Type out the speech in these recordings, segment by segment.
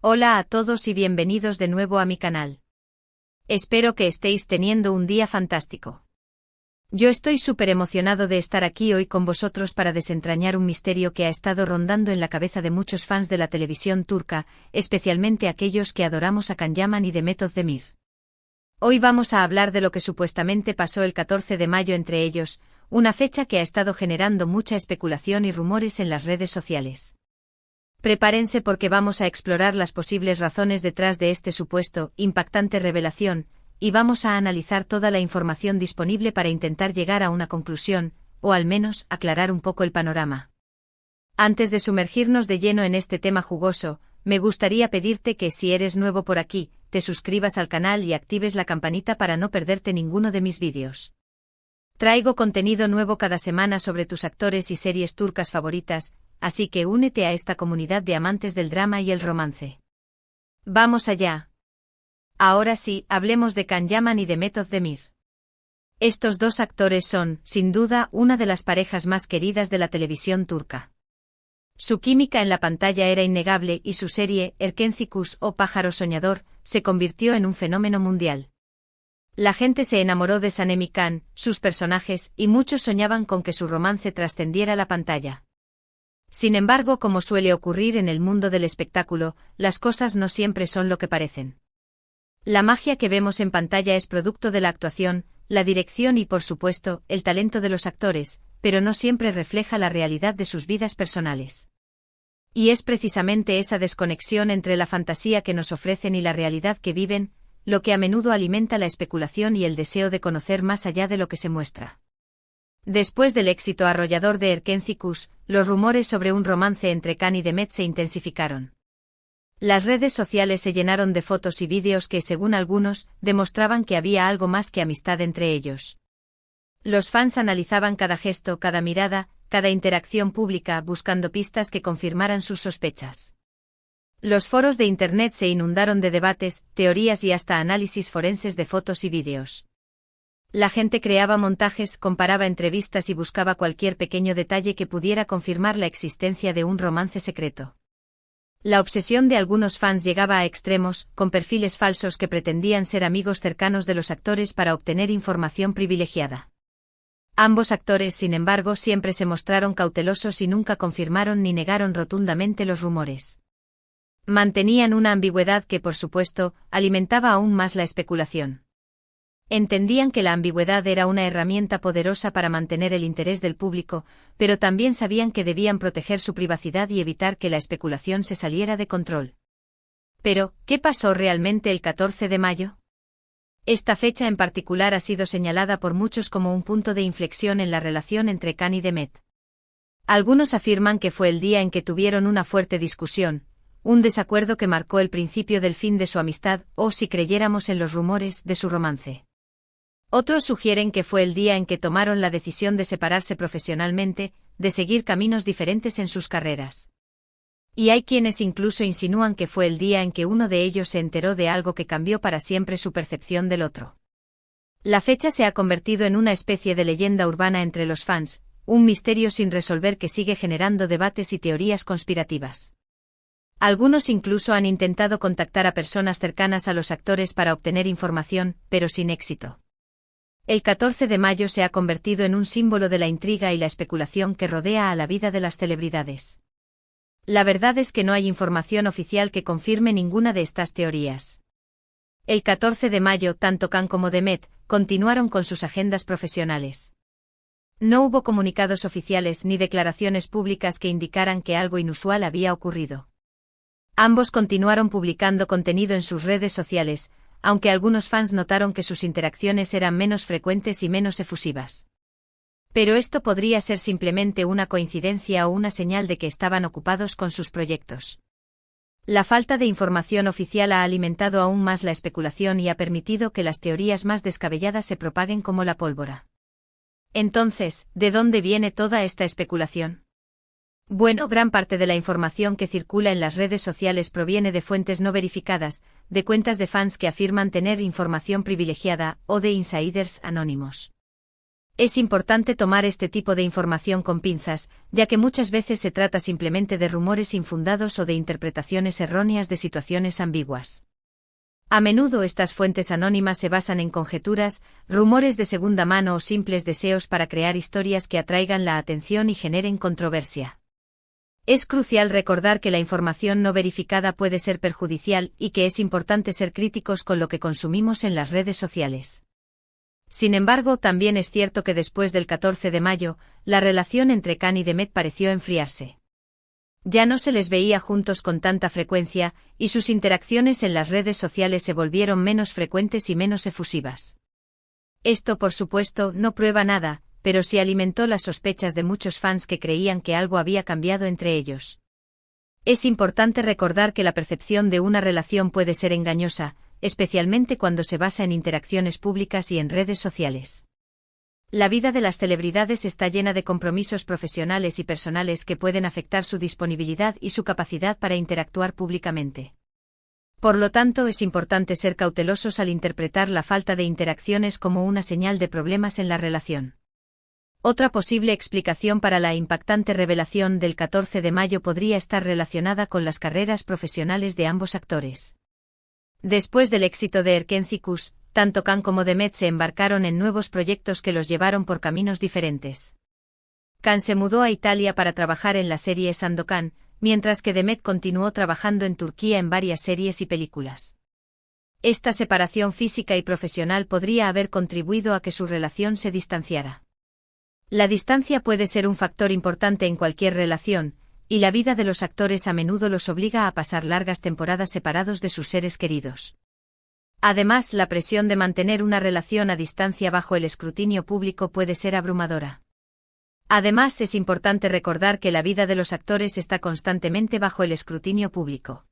Hola a todos y bienvenidos de nuevo a mi canal. Espero que estéis teniendo un día fantástico. Yo estoy súper emocionado de estar aquí hoy con vosotros para desentrañar un misterio que ha estado rondando en la cabeza de muchos fans de la televisión turca, especialmente aquellos que adoramos a Can Yaman y Demet Özdemir. Hoy vamos a hablar de lo que supuestamente pasó el 14 de mayo entre ellos, una fecha que ha estado generando mucha especulación y rumores en las redes sociales. Prepárense porque vamos a explorar las posibles razones detrás de este supuesto, impactante revelación, y vamos a analizar toda la información disponible para intentar llegar a una conclusión, o al menos aclarar un poco el panorama. Antes de sumergirnos de lleno en este tema jugoso, me gustaría pedirte que si eres nuevo por aquí, te suscribas al canal y actives la campanita para no perderte ninguno de mis vídeos. Traigo contenido nuevo cada semana sobre tus actores y series turcas favoritas, así que únete a esta comunidad de amantes del drama y el romance. ¡Vamos allá! Ahora sí, hablemos de Can Yaman y Demet Özdemir. Estos dos actores son, sin duda, una de las parejas más queridas de la televisión turca. Su química en la pantalla era innegable y su serie, Erkencikus o Pájaro Soñador, se convirtió en un fenómeno mundial. La gente se enamoró de Sanem Can, sus personajes, y muchos soñaban con que su romance trascendiera la pantalla. Sin embargo, como suele ocurrir en el mundo del espectáculo, las cosas no siempre son lo que parecen. La magia que vemos en pantalla es producto de la actuación, la dirección y, por supuesto, el talento de los actores, pero no siempre refleja la realidad de sus vidas personales. Y es precisamente esa desconexión entre la fantasía que nos ofrecen y la realidad que viven, lo que a menudo alimenta la especulación y el deseo de conocer más allá de lo que se muestra. Después del éxito arrollador de Erkencikus, los rumores sobre un romance entre Can y Demet se intensificaron. Las redes sociales se llenaron de fotos y vídeos que, según algunos, demostraban que había algo más que amistad entre ellos. Los fans analizaban cada gesto, cada mirada, cada interacción pública, buscando pistas que confirmaran sus sospechas. Los foros de Internet se inundaron de debates, teorías y hasta análisis forenses de fotos y vídeos. La gente creaba montajes, comparaba entrevistas y buscaba cualquier pequeño detalle que pudiera confirmar la existencia de un romance secreto. La obsesión de algunos fans llegaba a extremos, con perfiles falsos que pretendían ser amigos cercanos de los actores para obtener información privilegiada. Ambos actores, sin embargo, siempre se mostraron cautelosos y nunca confirmaron ni negaron rotundamente los rumores. Mantenían una ambigüedad que, por supuesto, alimentaba aún más la especulación. Entendían que la ambigüedad era una herramienta poderosa para mantener el interés del público, pero también sabían que debían proteger su privacidad y evitar que la especulación se saliera de control. Pero, ¿qué pasó realmente el 14 de mayo? Esta fecha en particular ha sido señalada por muchos como un punto de inflexión en la relación entre Can y Demet. Algunos afirman que fue el día en que tuvieron una fuerte discusión, un desacuerdo que marcó el principio del fin de su amistad, o si creyéramos en los rumores, de su romance. Otros sugieren que fue el día en que tomaron la decisión de separarse profesionalmente, de seguir caminos diferentes en sus carreras. Y hay quienes incluso insinúan que fue el día en que uno de ellos se enteró de algo que cambió para siempre su percepción del otro. La fecha se ha convertido en una especie de leyenda urbana entre los fans, un misterio sin resolver que sigue generando debates y teorías conspirativas. Algunos incluso han intentado contactar a personas cercanas a los actores para obtener información, pero sin éxito. El 14 de mayo se ha convertido en un símbolo de la intriga y la especulación que rodea a la vida de las celebridades. La verdad es que no hay información oficial que confirme ninguna de estas teorías. El 14 de mayo, tanto Can como Demet continuaron con sus agendas profesionales. No hubo comunicados oficiales ni declaraciones públicas que indicaran que algo inusual había ocurrido. Ambos continuaron publicando contenido en sus redes sociales, aunque algunos fans notaron que sus interacciones eran menos frecuentes y menos efusivas. Pero esto podría ser simplemente una coincidencia o una señal de que estaban ocupados con sus proyectos. La falta de información oficial ha alimentado aún más la especulación y ha permitido que las teorías más descabelladas se propaguen como la pólvora. Entonces, ¿de dónde viene toda esta especulación? Bueno, gran parte de la información que circula en las redes sociales proviene de fuentes no verificadas, de cuentas de fans que afirman tener información privilegiada, o de insiders anónimos. Es importante tomar este tipo de información con pinzas, ya que muchas veces se trata simplemente de rumores infundados o de interpretaciones erróneas de situaciones ambiguas. A menudo estas fuentes anónimas se basan en conjeturas, rumores de segunda mano o simples deseos para crear historias que atraigan la atención y generen controversia. Es crucial recordar que la información no verificada puede ser perjudicial y que es importante ser críticos con lo que consumimos en las redes sociales. Sin embargo, también es cierto que después del 14 de mayo, la relación entre Khan y Demet pareció enfriarse. Ya no se les veía juntos con tanta frecuencia, y sus interacciones en las redes sociales se volvieron menos frecuentes y menos efusivas. Esto, por supuesto, no prueba nada, pero sí alimentó las sospechas de muchos fans que creían que algo había cambiado entre ellos. Es importante recordar que la percepción de una relación puede ser engañosa, especialmente cuando se basa en interacciones públicas y en redes sociales. La vida de las celebridades está llena de compromisos profesionales y personales que pueden afectar su disponibilidad y su capacidad para interactuar públicamente. Por lo tanto, es importante ser cautelosos al interpretar la falta de interacciones como una señal de problemas en la relación. Otra posible explicación para la impactante revelación del 14 de mayo podría estar relacionada con las carreras profesionales de ambos actores. Después del éxito de Erkenci-Kuş, tanto Khan como Demet se embarcaron en nuevos proyectos que los llevaron por caminos diferentes. Khan se mudó a Italia para trabajar en la serie Sandokan, mientras que Demet continuó trabajando en Turquía en varias series y películas. Esta separación física y profesional podría haber contribuido a que su relación se distanciara. La distancia puede ser un factor importante en cualquier relación, y la vida de los actores a menudo los obliga a pasar largas temporadas separados de sus seres queridos. Además, la presión de mantener una relación a distancia bajo el escrutinio público puede ser abrumadora. Además, es importante recordar que la vida de los actores está constantemente bajo el escrutinio público.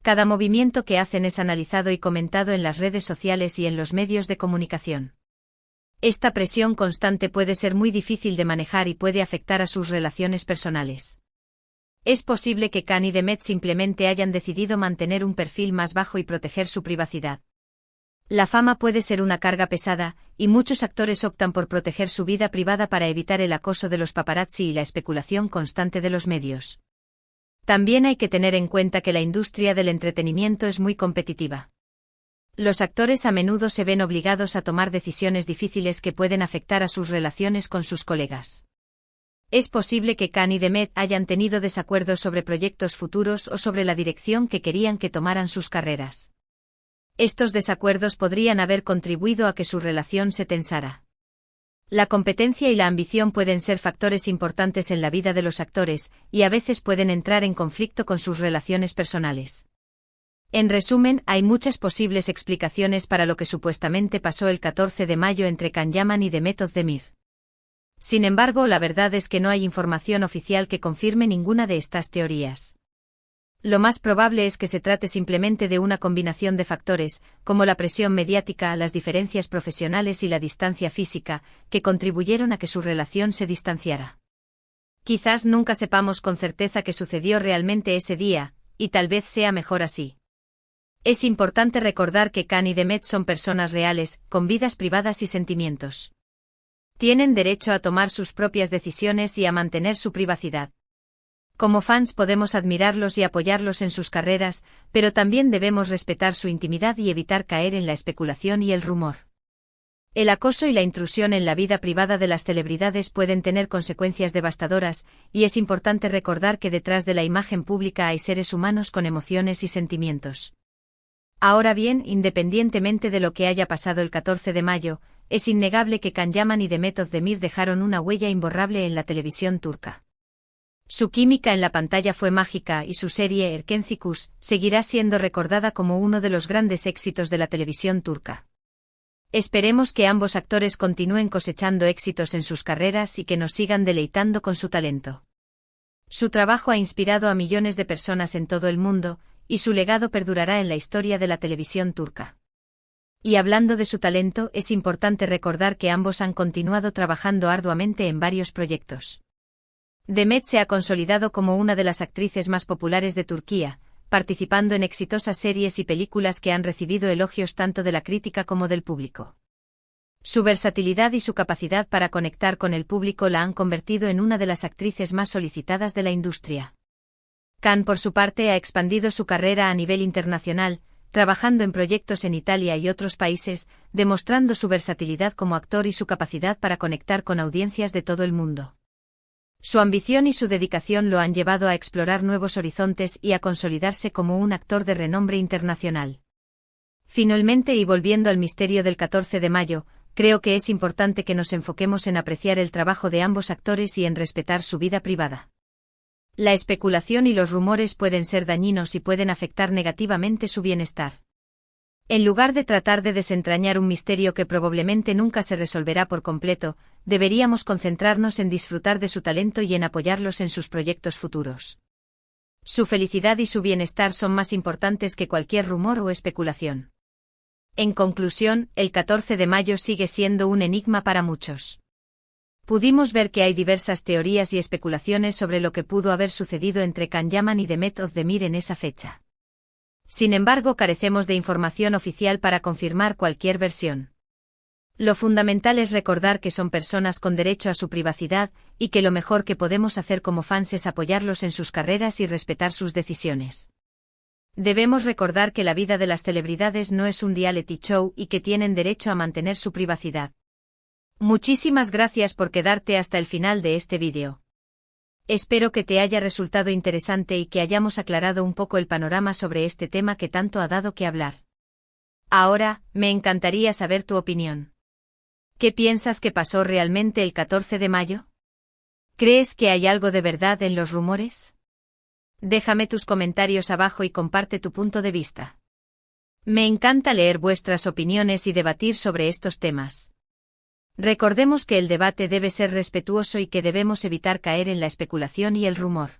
Cada movimiento que hacen es analizado y comentado en las redes sociales y en los medios de comunicación. Esta presión constante puede ser muy difícil de manejar y puede afectar a sus relaciones personales. Es posible que Khan y Demet simplemente hayan decidido mantener un perfil más bajo y proteger su privacidad. La fama puede ser una carga pesada, y muchos actores optan por proteger su vida privada para evitar el acoso de los paparazzi y la especulación constante de los medios. También hay que tener en cuenta que la industria del entretenimiento es muy competitiva. Los actores a menudo se ven obligados a tomar decisiones difíciles que pueden afectar a sus relaciones con sus colegas. Es posible que Khan y Demet hayan tenido desacuerdos sobre proyectos futuros o sobre la dirección que querían que tomaran sus carreras. Estos desacuerdos podrían haber contribuido a que su relación se tensara. La competencia y la ambición pueden ser factores importantes en la vida de los actores, y a veces pueden entrar en conflicto con sus relaciones personales. En resumen, hay muchas posibles explicaciones para lo que supuestamente pasó el 14 de mayo entre Can Yaman y Demet Özdemir. Sin embargo, la verdad es que no hay información oficial que confirme ninguna de estas teorías. Lo más probable es que se trate simplemente de una combinación de factores, como la presión mediática, las diferencias profesionales y la distancia física, que contribuyeron a que su relación se distanciara. Quizás nunca sepamos con certeza qué sucedió realmente ese día, y tal vez sea mejor así. Es importante recordar que Khan y Demet son personas reales, con vidas privadas y sentimientos. Tienen derecho a tomar sus propias decisiones y a mantener su privacidad. Como fans podemos admirarlos y apoyarlos en sus carreras, pero también debemos respetar su intimidad y evitar caer en la especulación y el rumor. El acoso y la intrusión en la vida privada de las celebridades pueden tener consecuencias devastadoras, y es importante recordar que detrás de la imagen pública hay seres humanos con emociones y sentimientos. Ahora bien, independientemente de lo que haya pasado el 14 de mayo, es innegable que Can Yaman y Demet Özdemir dejaron una huella imborrable en la televisión turca. Su química en la pantalla fue mágica y su serie Erkenci-Kuş seguirá siendo recordada como uno de los grandes éxitos de la televisión turca. Esperemos que ambos actores continúen cosechando éxitos en sus carreras y que nos sigan deleitando con su talento. Su trabajo ha inspirado a millones de personas en todo el mundo, y su legado perdurará en la historia de la televisión turca. Y hablando de su talento, es importante recordar que ambos han continuado trabajando arduamente en varios proyectos. Demet se ha consolidado como una de las actrices más populares de Turquía, participando en exitosas series y películas que han recibido elogios tanto de la crítica como del público. Su versatilidad y su capacidad para conectar con el público la han convertido en una de las actrices más solicitadas de la industria. Khan, por su parte, ha expandido su carrera a nivel internacional, trabajando en proyectos en Italia y otros países, demostrando su versatilidad como actor y su capacidad para conectar con audiencias de todo el mundo. Su ambición y su dedicación lo han llevado a explorar nuevos horizontes y a consolidarse como un actor de renombre internacional. Finalmente, y volviendo al misterio del 14 de mayo, creo que es importante que nos enfoquemos en apreciar el trabajo de ambos actores y en respetar su vida privada. La especulación y los rumores pueden ser dañinos y pueden afectar negativamente su bienestar. En lugar de tratar de desentrañar un misterio que probablemente nunca se resolverá por completo, deberíamos concentrarnos en disfrutar de su talento y en apoyarlos en sus proyectos futuros. Su felicidad y su bienestar son más importantes que cualquier rumor o especulación. En conclusión, el 14 de mayo sigue siendo un enigma para muchos. Pudimos ver que hay diversas teorías y especulaciones sobre lo que pudo haber sucedido entre Can Yaman y Demet Özdemir en esa fecha. Sin embargo, carecemos de información oficial para confirmar cualquier versión. Lo fundamental es recordar que son personas con derecho a su privacidad, y que lo mejor que podemos hacer como fans es apoyarlos en sus carreras y respetar sus decisiones. Debemos recordar que la vida de las celebridades no es un reality show y que tienen derecho a mantener su privacidad. Muchísimas gracias por quedarte hasta el final de este vídeo. Espero que te haya resultado interesante y que hayamos aclarado un poco el panorama sobre este tema que tanto ha dado que hablar. Ahora, me encantaría saber tu opinión. ¿Qué piensas que pasó realmente el 14 de mayo? ¿Crees que hay algo de verdad en los rumores? Déjame tus comentarios abajo y comparte tu punto de vista. Me encanta leer vuestras opiniones y debatir sobre estos temas. Recordemos que el debate debe ser respetuoso y que debemos evitar caer en la especulación y el rumor.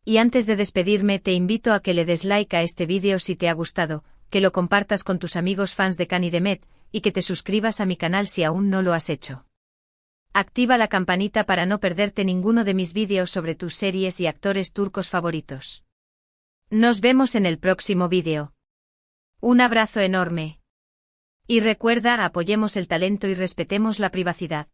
Y antes de despedirme, te invito a que le des like a este vídeo si te ha gustado, que lo compartas con tus amigos fans de Can y Demet, y que te suscribas a mi canal si aún no lo has hecho. Activa la campanita para no perderte ninguno de mis vídeos sobre tus series y actores turcos favoritos. Nos vemos en el próximo vídeo. Un abrazo enorme. Y recuerda, apoyemos el talento y respetemos la privacidad.